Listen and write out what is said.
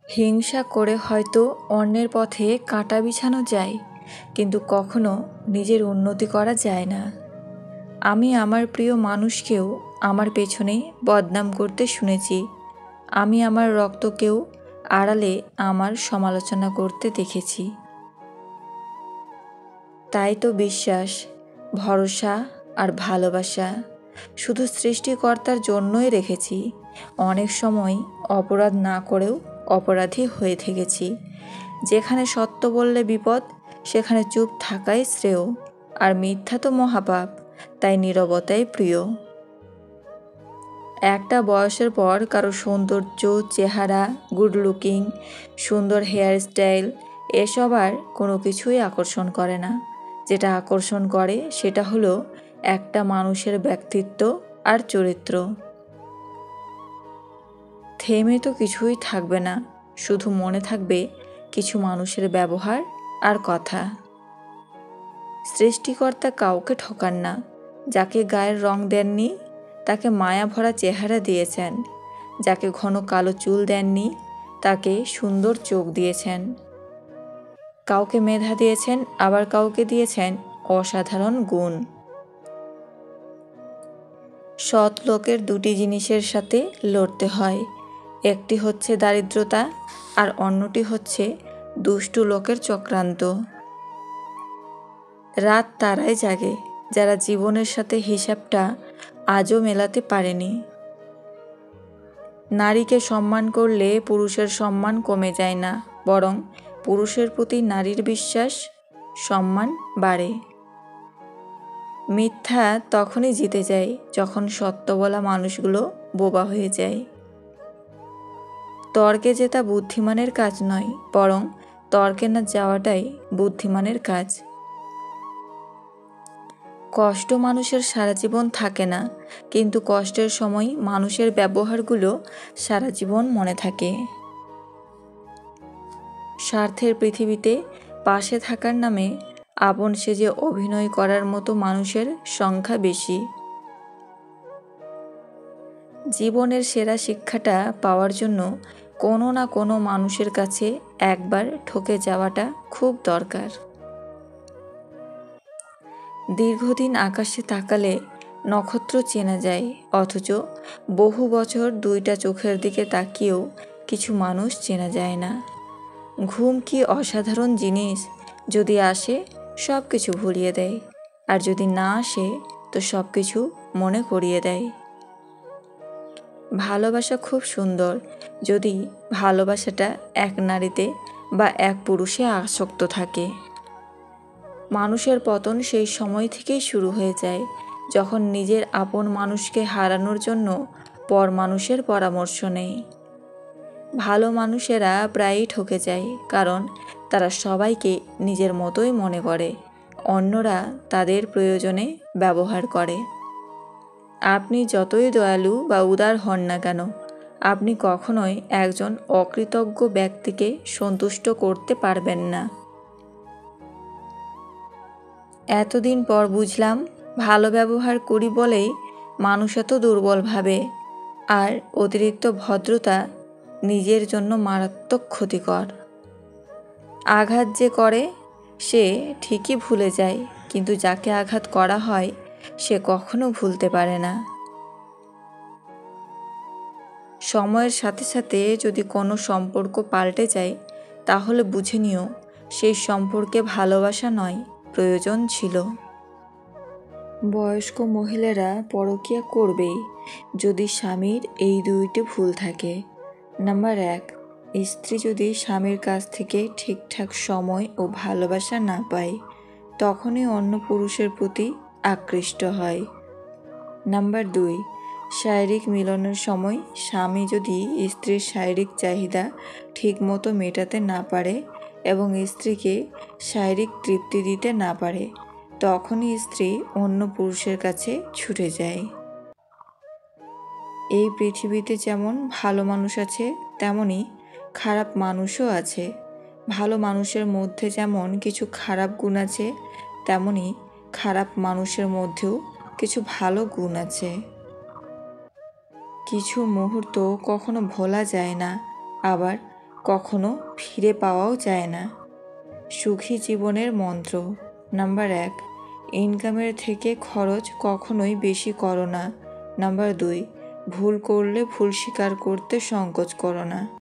হিংসা করে হয়তো অন্যের পথে কাঁটা বিছানো যায়, কিন্তু কখনো নিজের উন্নতি করা যায় না। আমি আমার প্রিয় মানুষকেও আমার পেছনে বদনাম করতে শুনেছি। আমি আমার রক্তকেও আড়ালে আমার সমালোচনা করতে দেখেছি। তাই তো বিশ্বাস, ভরসা আর ভালোবাসা শুধু সৃষ্টিকর্তার জন্যই রেখেছি। অনেক সময় অপরাধ না করেও অপরাধী হয়ে থেকেছি। যেখানে সত্য বললে বিপদ, সেখানে চুপ থাকাই শ্রেয়। আর মিথ্যা তো মহাপাপ, তাই নীরবতাই প্রিয়। একটা বয়সের পর কারো সৌন্দর্য, চেহারা, গুড লুকিং, সুন্দর হেয়ার স্টাইল এসব আর কোনো কিছুই আকর্ষণ করে না। যেটা আকর্ষণ করে সেটা হলো একটা মানুষের ব্যক্তিত্ব আর চরিত্র। থেমে তো কিছুই থাকবে না, শুধু মনে থাকবে কিছু মানুষের ব্যবহার আর কথা। সৃষ্টিকর্তা কাউকে ঠকান না। যাকে গায়ের রং দেননি তাকে মায়া ভরা চেহারা দিয়েছেন। যাকে ঘন কালো চুল দেননি তাকে সুন্দর চোখ দিয়েছেন। কাউকে মেধা দিয়েছেন, আবার কাউকে দিয়েছেন অসাধারণ গুণ। সৎ লোকের দুটি জিনিসের সাথে লড়তে হয়। একটি হচ্ছে দারিদ্রতা, আর অন্যটি হচ্ছে দুষ্টু লোকের চক্রান্ত। রাত তারাই জাগে যারা জীবনের সাথে হিসাবটা আজও মেলাতে পারেনি। নারীকে সম্মান করলে পুরুষের সম্মান কমে যায় না, বরং পুরুষের প্রতি নারীর বিশ্বাস, সম্মান বাড়ে। মিথ্যা তখনই জিতে যায় যখন সত্য বলা মানুষগুলো বোবা হয়ে যায়। তর্কে জেতা বুদ্ধিমানের কাজ নয়, বরং তর্কে না যাওয়াটাই বুদ্ধিমানের কাজ। কষ্ট মানুষের সারা জীবন থাকে না, কিন্তু কষ্টের সময় মানুষের ব্যবহারগুলো সারা জীবন মনে থাকে। স্বার্থের পৃথিবীতে পাশে থাকার নামে আপন সেজে অভিনয় করার মতো মানুষের সংখ্যা বেশি। জীবনের সেরা শিক্ষাটা পাওয়ার জন্য কোনো না কোনো মানুষের কাছে একবার ঠকে যাওয়াটা খুব দরকার। দীর্ঘদিন আকাশে তাকালে নক্ষত্র চেনা যায়, অথচ বহু বছর দুইটা চোখের দিকে তাকিয়েও কিছু মানুষ চেনা যায় না। ঘুম কি অসাধারণ জিনিস! যদি আসে সব কিছু ভুলিয়ে দেয়, আর যদি না আসে তো সব কিছু মনে করিয়ে দেয়। ভালোবাসা খুব সুন্দর, যদি ভালোবাসাটা এক নারীতে বা এক পুরুষে আসক্ত থাকে। মানুষের পতন সেই সময় থেকেই শুরু হয়ে যায় যখন নিজের আপন মানুষকে হারানোর জন্য পর মানুষের পরামর্শ নেয়। ভালো মানুষেরা প্রায়ই ঠকে যায়, কারণ তারা সবাইকে নিজের মতোই মনে করে, অন্যরা তাদের প্রয়োজনে ব্যবহার করে। আপনি যতই দয়ালু বা উদার হন না কেন, আপনি কখনোই একজন অকৃতজ্ঞ ব্যক্তিকে সন্তুষ্ট করতে পারবেন না। এতদিন পর বুঝলাম, ভালো ব্যবহার করি বলেই মানুষ এত দুর্বল ভাবে, আর অতিরিক্ত ভদ্রতা নিজের জন্য মারাত্মক ক্ষতিকর। আঘাত যে করে সে ঠিকই ভুলে যায়, কিন্তু যাকে আঘাত করা হয় সে কখনো ভুলতে পারে না। সময়ের সাথে সাথে যদি কোনো সম্পর্ক পাল্টে যায়, তাহলে বুঝে নিও সেই সম্পর্কে ভালোবাসা নয়, প্রয়োজন ছিল। বয়স্ক মহিলারা পরকীয়া করবেই যদি স্বামীর এই দুইটি ভুল থাকে। নাম্বার 1, স্ত্রী যদি স্বামীর কাছ থেকে ঠিকঠাক সময় ও ভালোবাসা না পায়, তখনই অন্য পুরুষের প্রতি আকৃষ্ট হয়। নাম্বার 2, শারীরিক মিলনের সময় স্বামী যদি স্ত্রীর শারীরিক চাহিদা ঠিকমতো মেটাতে না পারে এবং স্ত্রীকে শারীরিক তৃপ্তি দিতে না পারে, তখনই স্ত্রী অন্য পুরুষের কাছে ছুটে যায়। এই পৃথিবীতে যেমন ভালো মানুষ আছে, তেমনই খারাপ মানুষও আছে। ভালো মানুষের মধ্যে যেমন কিছু খারাপ গুণ আছে, তেমনই খারাপ মানুষের মধ্যেও কিছু ভালো গুণ আছে। কিছু মুহূর্ত কখনো ভোলা যায় না, আবার কখনো ফিরে পাওয়াও যায় না। সুখী জীবনের মন্ত্র নাম্বার 1, ইনকামের থেকে খরচ কখনোই বেশি করো না। নাম্বার 2, ভুল করলে ভুল স্বীকার করতে সংকোচ করো না।